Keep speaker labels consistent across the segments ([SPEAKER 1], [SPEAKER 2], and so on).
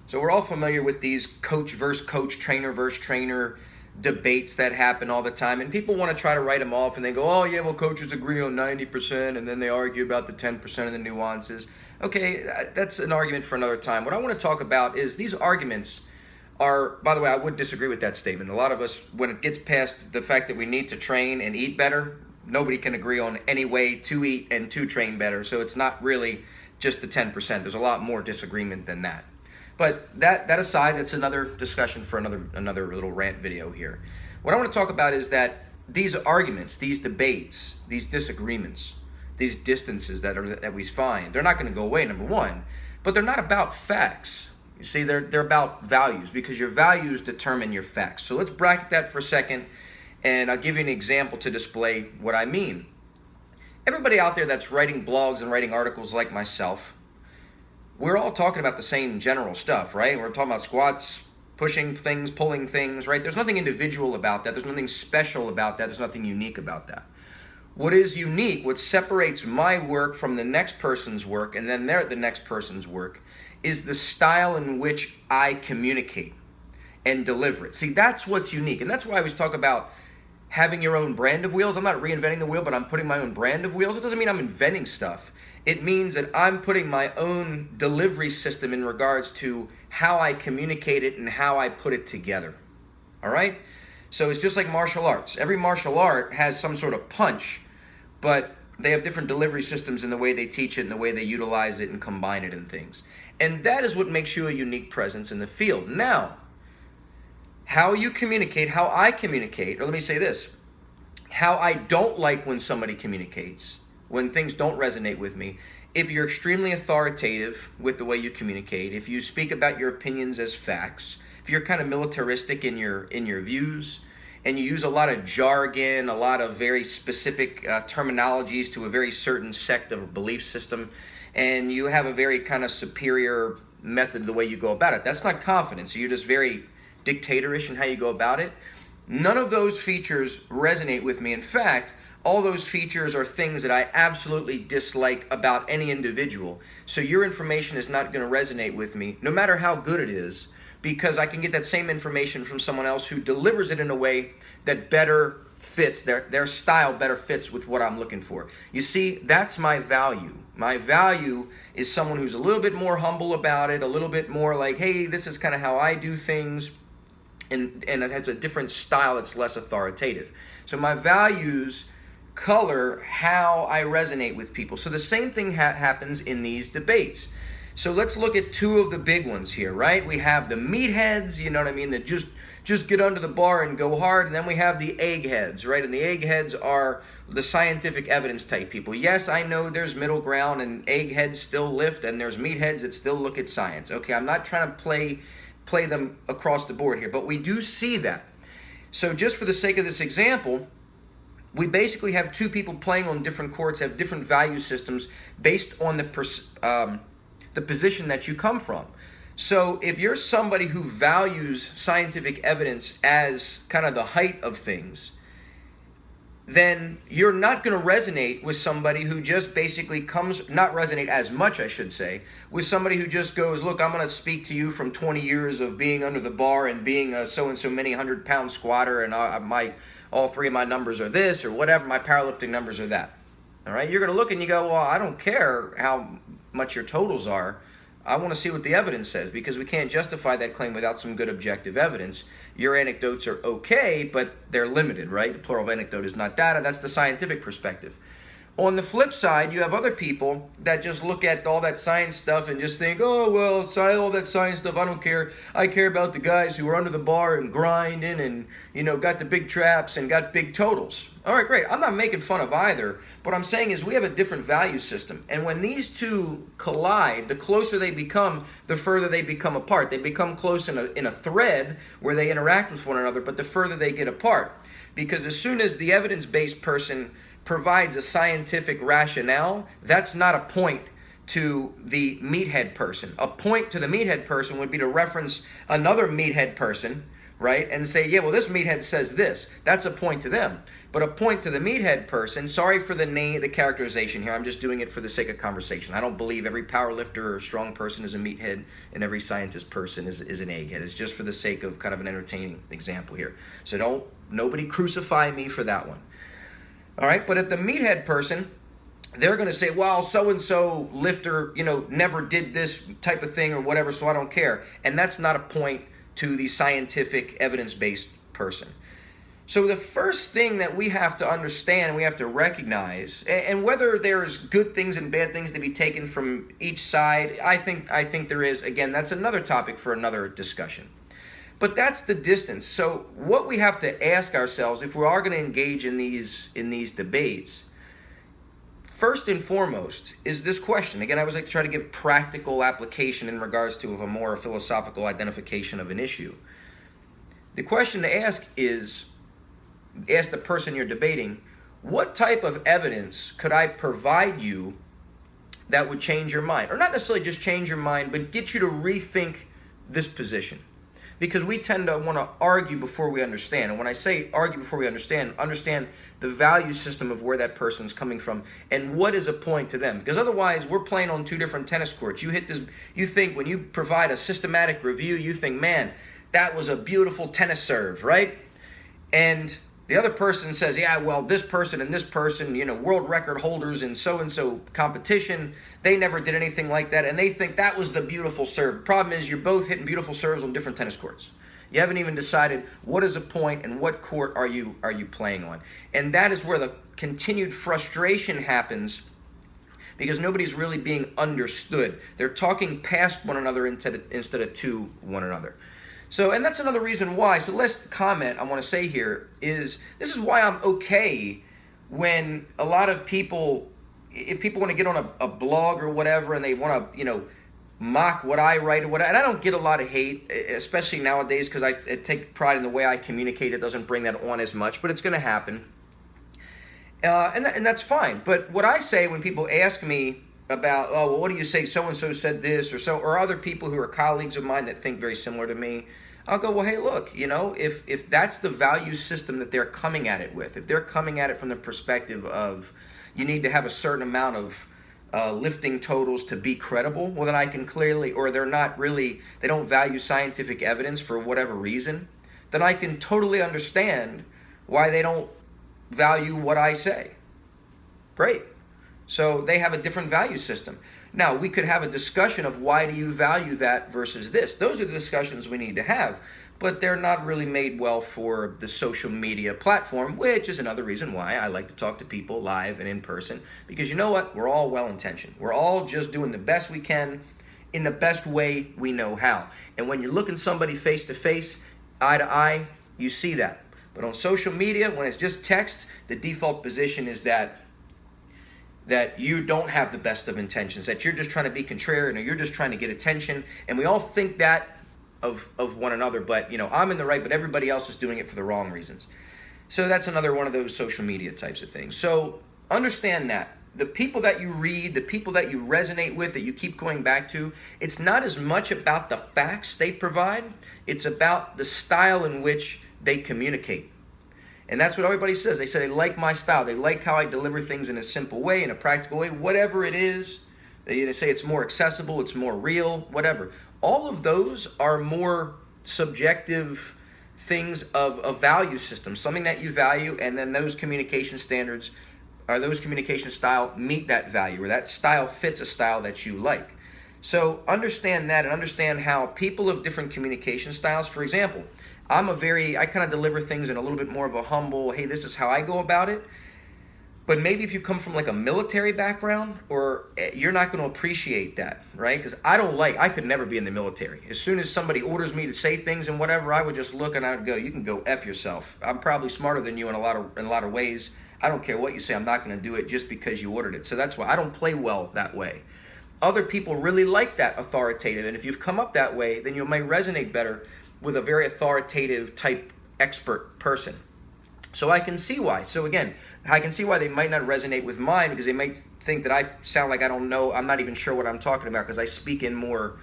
[SPEAKER 1] So we're all familiar with these coach versus coach, trainer versus trainer debates that happen all the time. And people want to try to write them off and they go, oh yeah, well coaches agree on 90% and then they argue about the 10% of the nuances. Okay, that's an argument for another time. What I want to talk about is these arguments are, by the way, I would disagree with that statement. A lot of us, when it gets past the fact that we need to train and eat better, nobody can agree on any way to eat and to train better. So it's not really just the 10%. There's a lot more disagreement than that. But that aside, that's another discussion for another little rant video here. What I want to talk about is that these arguments, these debates, these disagreements, these distances that we find, they're not going to go away, number one, but they're not about facts. You see, they're about values, because your values determine your facts. So let's bracket that for a second, and I'll give you an example to display what I mean. Everybody out there that's writing blogs and writing articles like myself, we're all talking about the same general stuff, right? We're talking about squats, pushing things, pulling things, right? There's nothing individual about that. There's nothing special about that. There's nothing unique about that. What is unique, what separates my work from the next person's work and then the next person's work, is the style in which I communicate and deliver it. See, that's what's unique. And that's why I always talk about having your own brand of wheels. I'm not reinventing the wheel, but I'm putting my own brand of wheels. It doesn't mean I'm inventing stuff. It means that I'm putting my own delivery system in regards to how I communicate it and how I put it together. All right? So it's just like martial arts. Every martial art has some sort of punch, but they have different delivery systems in the way they teach it and the way they utilize it and combine it in things. And that is what makes you a unique presence in the field. Now, how you communicate, how I communicate, or let me say this, how I don't like when somebody communicates, when things don't resonate with me, if you're extremely authoritative with the way you communicate, if you speak about your opinions as facts, if you're kind of militaristic in your views, and you use a lot of jargon, a lot of very specific terminologies to a very certain sect of a belief system, and you have a very kind of superior method the way you go about it, that's not confidence. You're just very dictatorish in how you go about it. None of those features resonate with me. In fact, all those features are things that I absolutely dislike about any individual. So your information is not going to resonate with me, no matter how good it is, because I can get that same information from someone else who delivers it in a way that better fits, their style better fits with what I'm looking for. You see, that's my value. My value is someone who's a little bit more humble about it, a little bit more like, hey, this is kind of how I do things, and it has a different style that's less authoritative. So my values color how I resonate with people. So the same thing happens in these debates. So let's look at two of the big ones here, right? We have the meatheads, you know what I mean, that just get under the bar and go hard, and then we have the eggheads, right? And the eggheads are the scientific evidence type people. Yes, I know there's middle ground, and eggheads still lift, and there's meatheads that still look at science. Okay, I'm not trying to play them across the board here, but we do see that. So just for the sake of this example, we basically have two people playing on different courts, have different value systems based on the position that you come from. So if you're somebody who values scientific evidence as kind of the height of things, then you're not going to resonate with somebody who just basically not resonate as much, I should say, with somebody who just goes, look, I'm going to speak to you from 20 years of being under the bar and being a so-and-so many 100-pound squatter, and all three of my numbers are this or whatever, my powerlifting numbers are that. All right, you're going to look and you go, well, I don't care how much your totals are. I want to see what the evidence says, because we can't justify that claim without some good objective evidence. Your anecdotes are okay, but they're limited, right? The plural of anecdote is not data. That's the scientific perspective. On the flip side, you have other people that just look at all that science stuff and just think, oh, well, all that science stuff, I don't care. I care about the guys who are under the bar and grinding and, got the big traps and got big totals. All right, great. I'm not making fun of either. What I'm saying is we have a different value system. And when these two collide, the closer they become, the further they become apart. They become close in a thread where they interact with one another, but the further they get apart. Because as soon as the evidence-based person provides a scientific rationale, that's not a point to the meathead person. A point to the meathead person would be to reference another meathead person right? And say, yeah, well, this meathead says this. That's a point to them. But a point to the meathead person, sorry for the name, the characterization here. I'm just doing it for the sake of conversation. I don't believe every power lifter or strong person is a meathead and every scientist person is an egghead. It's just for the sake of kind of an entertaining example here. So nobody crucify me for that one. All right, but at the meathead person, they're going to say, well, so-and-so lifter, never did this type of thing or whatever, so I don't care. And that's not a point to the scientific evidence-based person. So the first thing that we have to understand, we have to recognize, and whether there's good things and bad things to be taken from each side, I think there is. Again, that's another topic for another discussion. But that's the distance. So what we have to ask ourselves, if we are going to engage in these debates, first and foremost is this question. Again, I always like to try to give practical application in regards to a more philosophical identification of an issue. The question to ask is, ask the person you're debating, what type of evidence could I provide you that would change your mind? Or not necessarily just change your mind, but get you to rethink this position. Because we tend to want to argue before we understand. And when I say argue before we understand the value system of where that person's coming from and what is a point to them. Because otherwise, we're playing on two different tennis courts. You think when you provide a systematic review, you think, man, that was a beautiful tennis serve, right? And the other person says, yeah, well, this person and this person, world record holders in so-and-so competition, they never did anything like that, and they think that was the beautiful serve. The problem is you're both hitting beautiful serves on different tennis courts. You haven't even decided what is a point and what court are you playing on. And that is where the continued frustration happens because nobody's really being understood. They're talking past one another instead of to one another. So, and that's another reason why. So, last comment I want to say here is, this is why I'm okay when a lot of people, if people want to get on a blog or whatever and they want to, mock what I write or whatever, and I don't get a lot of hate, especially nowadays because I take pride in the way I communicate. It doesn't bring that on as much, but it's going to happen. And that's fine. But what I say when people ask me about, oh, well, what do you say so-and-so said this or other people who are colleagues of mine that think very similar to me, I'll go, well, hey, look, if that's the value system that they're coming at it with, if they're coming at it from the perspective of you need to have a certain amount of lifting totals to be credible, well, then I can clearly, or they don't value scientific evidence for whatever reason, then I can totally understand why they don't value what I say. Great. So they have a different value system. Now, we could have a discussion of why do you value that versus this. Those are the discussions we need to have, but they're not really made well for the social media platform, which is another reason why I like to talk to people live and in person, because you know what? We're all well-intentioned. We're all just doing the best we can in the best way we know how. And when you're looking somebody face-to-face, eye-to-eye, you see that. But on social media, when it's just text, the default position is that you don't have the best of intentions, that you're just trying to be contrarian or you're just trying to get attention. And we all think that of one another, but I'm in the right, but everybody else is doing it for the wrong reasons. So that's another one of those social media types of things. So understand that. The people that you read, the people that you resonate with, that you keep going back to, it's not as much about the facts they provide, it's about the style in which they communicate. And that's what everybody says. They say they like my style. They like how I deliver things in a simple way, in a practical way, whatever it is. They say it's more accessible, it's more real, whatever. All of those are more subjective things of a value system, something that you value, and then those communication standards or those communication style meet that value, or that style fits a style that you like. So understand that and understand how people of different communication styles, for example, I kind of deliver things in a little bit more of a humble, hey, this is how I go about it. But maybe if you come from like a military background, or you're not going to appreciate that, right? Because I could never be in the military. As soon as somebody orders me to say things and whatever, I would just look and I would go, you can go F yourself. I'm probably smarter than you in a lot of ways. I don't care what you say. I'm not going to do it just because you ordered it. So that's why I don't play well that way. Other people really like that authoritative. And if you've come up that way, then you may resonate better with a very authoritative type expert person. So I can see why. So again, I can see why they might not resonate with mine, because they might think that I sound like I don't know, I'm not even sure what I'm talking about, because I speak in more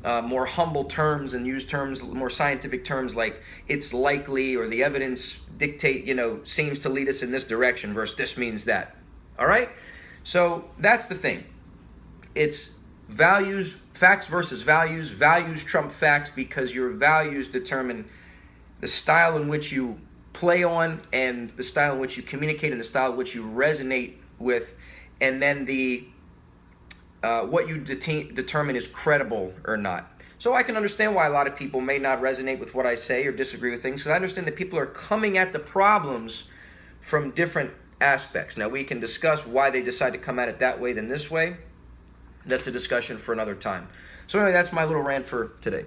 [SPEAKER 1] more humble terms and use terms, more scientific terms like it's likely or the evidence dictate, seems to lead us in this direction versus this means that. All right? So that's the thing. It's values, facts versus values. Values trump facts because your values determine the style in which you play on and the style in which you communicate and the style in which you resonate with, and then the what you determine is credible or not. So I can understand why a lot of people may not resonate with what I say or disagree with things, because I understand that people are coming at the problems from different aspects. Now we can discuss why they decide to come at it that way than this way. That's a discussion for another time. So anyway, that's my little rant for today.